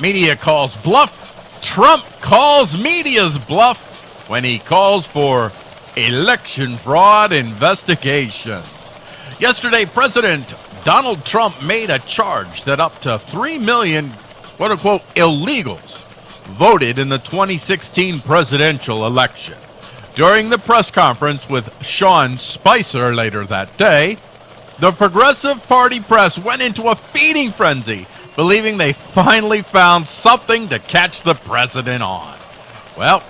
Media calls bluff. Trump calls media's bluff when he calls for election fraud investigations. Yesterday, President Donald Trump made a charge that up to 3 million, quote-unquote, illegals voted in the 2016 presidential election. During the press conference with Sean Spicer later that day, the Progressive Party press went into a feeding frenzy, believing they finally found something to catch the president on. Well,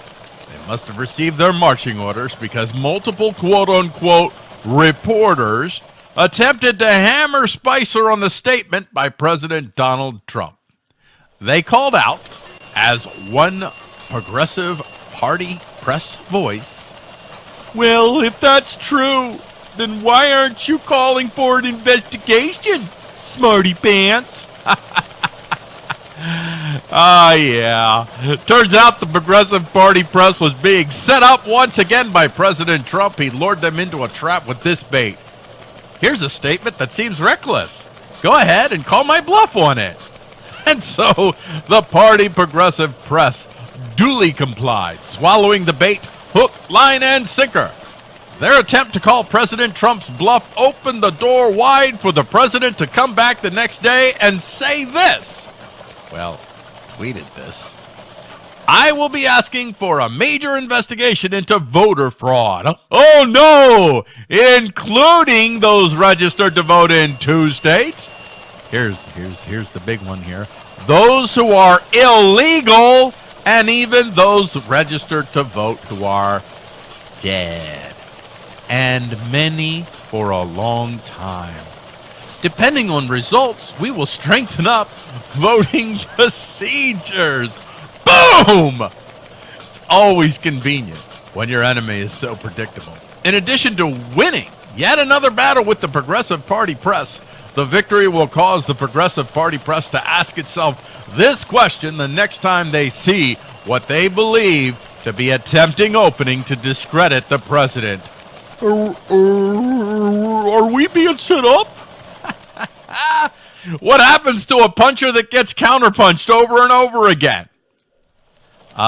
they must have received their marching orders because multiple quote-unquote reporters attempted to hammer Spicer on the statement by President Donald Trump. They called out, as one Progressive Party press voice, "Well, if that's true, then why aren't you calling for an investigation, smarty pants?" Yeah. Turns out the Progressive Party press was being set up once again by President Trump. He lured them into a trap with this bait. "Here's a statement that seems reckless. Go ahead and call my bluff on it." And so the party Progressive press duly complied, swallowing the bait hook, line, and sinker. Their attempt to call President Trump's bluff opened the door wide for the president to come back the next day and say this. Well, tweeted this. "I will be asking for a major investigation into voter fraud." Oh no! Including those registered to vote in 2 states. Here's the big one here. Those who are illegal, and even those registered to vote who are dead. And many for a long time. Depending on results, we will strengthen up voting procedures. Boom! It's always convenient when your enemy is so predictable. In addition to winning yet another battle with the Progressive Party press, the victory will cause the Progressive Party press to ask itself this question the next time they see what they believe to be a tempting opening to discredit the president. Are we being set up? What happens to a puncher that gets counterpunched over and over again?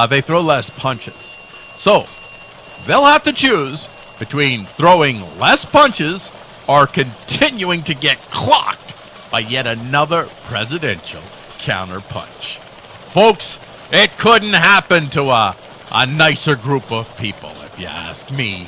They throw less punches. So, they'll have to choose between throwing less punches or continuing to get clocked by yet another presidential counterpunch. Folks, it couldn't happen to a nicer group of people, if you ask me.